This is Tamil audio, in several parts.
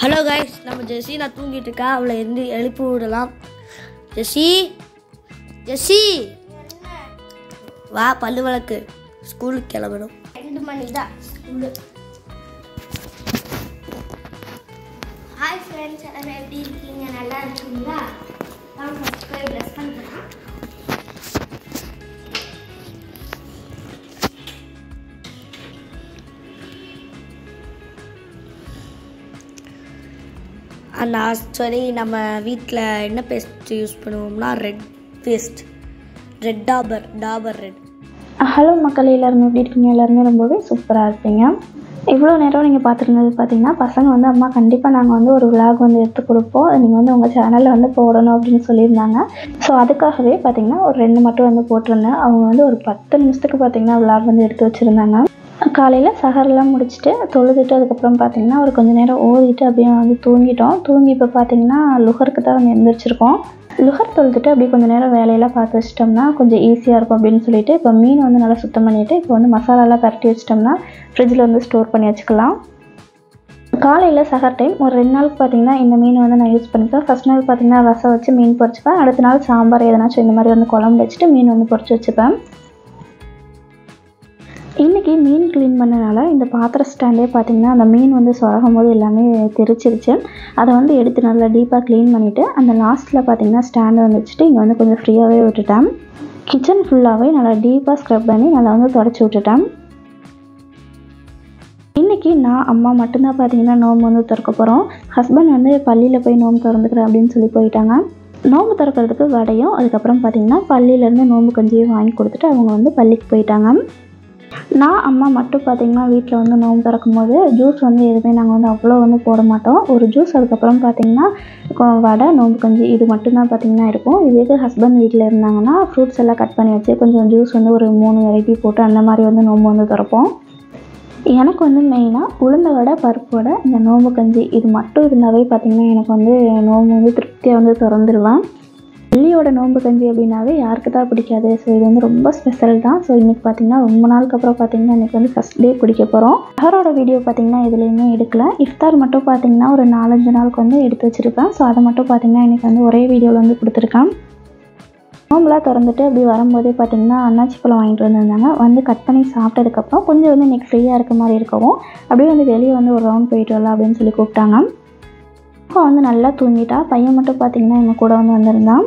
ஹலோ கைஸ், நம்ம ஜெஸ்ஸி நான் தூங்கிட்டு இருக்கா. அவளை எழுப்பி விடலாம். ஜெஸ்ஸி ஜெஸ்ஸி வா, பல்லு வழக்கு, ஸ்கூலுக்கு கிளம்பணும். 2 மணி தான் ஸ்கூலு. ஹாய் ஃப்ரெண்ட்ஸ், எல்லாரும் எப்படி இருக்கீங்க? நல்லா இருக்கீங்களா? நான் ஃபஸ்ட் போய் ட்ரெஸ் பண்ணுறேன். சரி, நம்ம வீட்டில் என்ன பேஸ்ட் யூஸ் பண்ணுவோம்னா ரெட் டாபர் ரெட். ஹலோ மக்கள், எல்லாருமே எப்படி இருக்கீங்க? எல்லாருமே ரொம்பவே சூப்பராக இருப்பீங்க. இவ்வளோ நேரம் நீங்கள் பார்த்துருந்தது பார்த்தீங்கன்னா, பசங்க வந்து அம்மா கண்டிப்பாக நாங்கள் வந்து ஒரு விளாக் வந்து எடுத்து கொடுப்போம், நீங்கள் வந்து உங்கள் சேனலில் வந்து போடணும் அப்படின்னு சொல்லியிருந்தாங்க. ஸோ அதுக்காகவே பார்த்தீங்கன்னா ஒரு 2 மட்டும் வந்து போட்டிருந்தேன். அவங்க வந்து ஒரு 10 நிமிஷத்துக்கு பார்த்தீங்கன்னா விளாக் வந்து எடுத்து வச்சுருந்தாங்க. காலையில் சஹரெல்லாம் முடிச்சுட்டு தொழுதுட்டு அதுக்கப்புறம் பார்த்திங்கன்னா ஒரு கொஞ்சம் நேரம் ஓதிட்டு அப்படியே வந்து தூங்கிட்டோம். தூங்கி இப்போ பார்த்திங்கன்னா லுகருக்கு தான் வந்து எழுந்திரிச்சிருக்கோம். லுகர் தொழுதுட்டு அப்படியே கொஞ்சம் நேரம் வேலையெல்லாம் பார்த்து வச்சிட்டோம்னா கொஞ்சம் ஈஸியாக இருக்கும் அப்படின்னு சொல்லிட்டு இப்போ மீன் வந்து நல்லா சுத்தம் பண்ணிவிட்டு இப்போ வந்து மசாலாலாம் பரட்டி வச்சிட்டோம்னா ஃப்ரிட்ஜில் வந்து ஸ்டோர் பண்ணி வச்சுக்கலாம். காலையில் சஹர் டைம் ஒரு 2 நாளுக்கு பார்த்திங்கன்னா இந்த மீன் வந்து நான் யூஸ் பண்ணிப்பேன். ஃபஸ்ட் நாள் பார்த்திங்கன்னா ரசம் வச்சு மீன் பொரிச்சுப்பேன். அடுத்த நாள் சாம்பார் எதனாச்சும் இந்த மாதிரி வந்து குழம்பு வச்சுட்டு மீன் வந்து பொரிச்சு வச்சுப்பேன். இன்றைக்கி மீன் க்ளீன் பண்ணனால இந்த பாத்திர ஸ்டாண்டே பார்த்திங்கன்னா அந்த மீன் வந்து சொரகும் போது எல்லாமே தெரிச்சிருச்சு. அதை வந்து எடுத்து நல்லா டீப்பாக க்ளீன் பண்ணிவிட்டு அந்த லாஸ்ட்டில் பார்த்திங்கன்னா ஸ்டாண்டை வந்து வச்சுட்டு இங்கே வந்து கொஞ்சம் ஃப்ரீயாகவே விட்டுட்டேன். கிச்சன் ஃபுல்லாகவே நல்லா டீப்பாக ஸ்க்ரப் பண்ணி நல்லா வந்து தொடச்சி விட்டுட்டேன். இன்றைக்கி நான் அம்மா மட்டும்தான் பார்த்திங்கன்னா நோம்பு வந்து திறக்க போகிறோம். ஹஸ்பண்ட் வந்து பள்ளியில் போய் நோம்பு திறந்துக்கிறேன் அப்படின்னு சொல்லி போயிட்டாங்க. நோம்பு திறக்கிறதுக்கு வடையும் அதுக்கப்புறம் பார்த்திங்கன்னா பள்ளியிலேருந்து நோம்பு கஞ்சியும் வாங்கி கொடுத்துட்டு அவங்க வந்து பள்ளிக்கு போயிட்டாங்க. நான் அம்மா மட்டும் பார்த்திங்கன்னா வீட்டில் வந்து நோம்பு திறக்கும் போது ஜூஸ் வந்து எதுவுமே நாங்கள் வந்து அவ்வளோ வந்து போட மாட்டோம். ஒரு ஜூஸ் அதுக்கப்புறம் பார்த்திங்கன்னா வடை, நோம்பு கஞ்சி இது மட்டும்தான் பார்த்திங்கன்னா இருக்கும். இதுக்கு ஹஸ்பண்ட் வீட்டில் இருந்தாங்கன்னா ஃப்ரூட்ஸ் எல்லாம் கட் பண்ணி வச்சு கொஞ்சம் ஜூஸ் வந்து ஒரு 3 வெரைட்டி போட்டு அந்த மாதிரி வந்து நோம்பு வந்து திறப்போம். எனக்கு வந்து மெயினாக உளுந்த வடை, பருப்பு வடை, இந்த நோம்பு கஞ்சி இது மட்டும் இருந்தாவே பார்த்திங்கன்னா எனக்கு வந்து நோம்பு வந்து திருப்தியாக வந்து திறந்துருவேன். பள்ளியோட நோம்பு கஞ்சி அப்படின்னாவே யாருக்கு தான் பிடிக்காது. ஸோ இது வந்து ரொம்ப ஸ்பெஷல் தான். ஸோ இன்றைக்கி பார்த்திங்கன்னா ரொம்ப நாளுக்கு அப்புறம் பார்த்திங்கன்னா இன்றைக்கி வந்து ஃபஸ்ட் டே குடிக்க போகிறோம். சஹரோட வீடியோ பார்த்திங்கன்னா எதுலேயுமே எடுக்கல. இஃப்தார் மட்டும் பார்த்திங்கன்னா ஒரு 4-5 நாளுக்கு வந்து எடுத்து வச்சுருப்பேன். ஸோ அதை மட்டும் பார்த்திங்கன்னா இன்றைக்கி வந்து ஒரே வீடியோவில் வந்து கொடுத்துருக்கேன். நோம்புலாம் திறந்துட்டு அப்படி வரும்போதே பார்த்திங்கன்னா அன்னாச்சி பழம் வாங்கிட்டு வந்திருந்தாங்க. வந்து கட் பண்ணி சாப்பிட்டதுக்கப்புறம் கொஞ்சம் வந்து இன்றைக்கி ஃப்ரீயாக இருக்க மாதிரி இருக்கவும் அப்படியே வந்து வெளியே வந்து ஒரு ரவுண்ட் போயிட்டு வரலாம் அப்படின்னு சொல்லி கூப்பிட்டாங்க. அப்போ வந்து நல்லா தூங்கிட்டா. பையன் மட்டும் பார்த்திங்கன்னா எங்கள் கூட வந்து வந்திருந்தான்.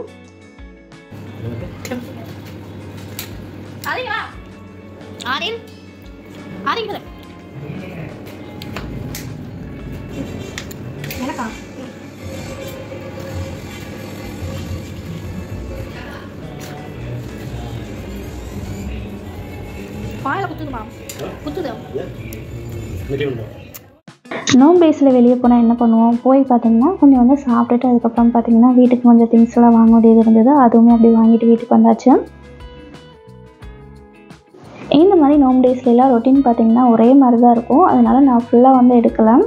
நோம்பு டேஸில் வெளியே போனால் என்ன பண்ணுவோம், போய் பார்த்திங்கன்னா கொஞ்சம் வந்து சாப்பிட்டுட்டு அதுக்கப்புறம் பார்த்திங்கன்னா வீட்டுக்கு கொஞ்சம் திங்ஸ்லாம் வாங்க வேண்டியது இருந்தது. அதுவுமே அப்படி வாங்கிட்டு வீட்டுக்கு வந்தாச்சு. இந்த மாதிரி நோம்பு டேஸ்லாம் ரொட்டீன் பார்த்திங்கன்னா ஒரே மாதிரி தான் இருக்கும். அதனால் நான் ஃபுல்லாக வந்து எடுக்கலாம்.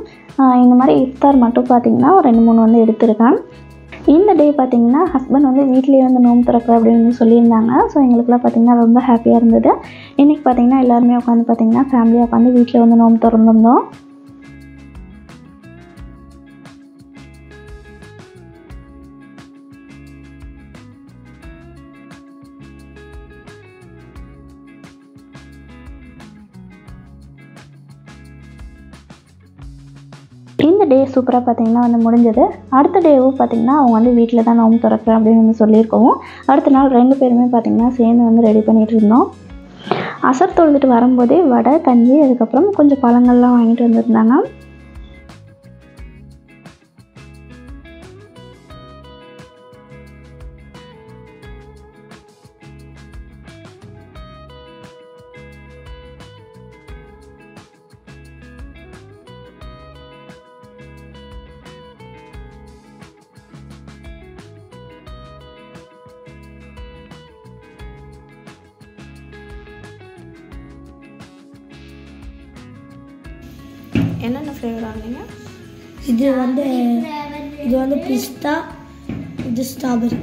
இந்த மாதிரி இஃப்தார் மட்டும் பார்த்திங்கன்னா ஒரு 2-3 வந்து எடுத்திருக்கேன். இந்த டே பார்த்திங்கன்னா ஹஸ்பண்ட் வந்து வீட்லேயே வந்து நோம்பு திறக்க அப்படின்னு சொல்லியிருந்தாங்க. ஸோ எங்களுக்குலாம் பார்த்திங்கன்னா ரொம்ப ஹாப்பியாக இருந்தது. இன்றைக்கி பார்த்திங்கன்னா எல்லாருமே உட்காந்து பார்த்திங்கன்னா ஃபேமிலியாக உட்காந்து வீட்டில் வந்து நோம்பு திறந்துருந்தோம். இந்த டே சூப்பராக பார்த்திங்கன்னா வந்து முடிஞ்சது. அடுத்த டேவும் பார்த்திங்கன்னா அவங்க வந்து வீட்டில் தான் நோம்பு திறக்கிறேன் அப்படின்னு வந்து சொல்லியிருக்கவும் அடுத்த நாள் 2 பேருமே பார்த்திங்கன்னா சேர்ந்து வந்து ரெடி பண்ணிகிட்டு இருந்தோம். அசர் தொழுதுட்டு வரும்போதே வடை, கஞ்சி அதுக்கப்புறம் கொஞ்சம் பழங்கள்லாம் வாங்கிட்டு வந்திருந்தாங்க. என்னென்ன ஃப்ளேவர் வாங்கினீங்க? இது வந்து பிஸ்தா, இது ஸ்ட்ராபெரி.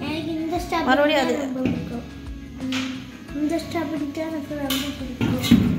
எனக்கு இந்த ஸ்ட்ராபெரி மறுபடியும் அது ரொம்ப பிடிக்கும். இந்த ஸ்ட்ராபெரி தான் எனக்கு ரொம்ப பிடிக்கும்.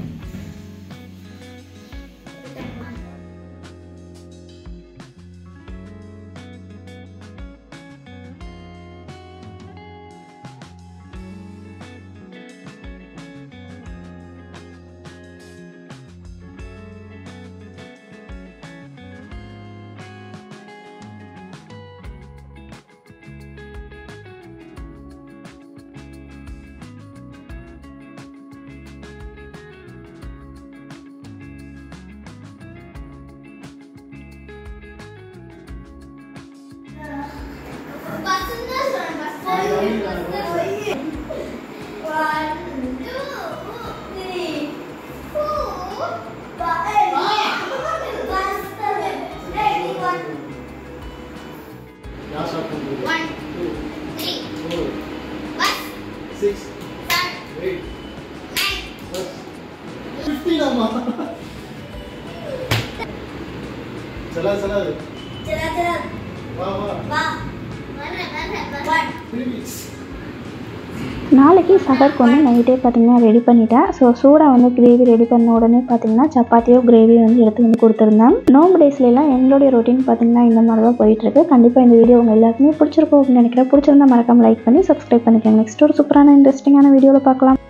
चला चला चला चला वाह वाह वाह वन நாளைக்கு சகருக்கு வந்து நைட்டே பார்த்திங்கன்னா ரெடி பண்ணிட்டேன். ஸோ சூடாக வந்து கிரேவி ரெடி பண்ண உடனே பார்த்திங்கன்னா சப்பாத்தியோ கிரேவியோ வந்து எடுத்து வந்து கொடுத்துருந்தேன். நோம்பு டேஸ்லாம் எங்களுடைய ரொட்டீன் பார்த்திங்கன்னா இந்த மாதிரி தான் போயிட்டுருக்கு. கண்டிப்பாக இந்த வீடியோ உங்கள் எல்லாருக்குமே பிடிச்சிருக்கும் அப்படின்னு நினைக்கிறேன். பிடிச்சிருந்தா மறக்காமல் லைக் பண்ணி சப்ஸ்கிரைப் பண்ணிக்கோங்க. நெக்ஸ்ட் ஒரு சூப்பரான இன்ட்ரெஸ்டிங்கான வீடியோவில் பார்க்கலாம்.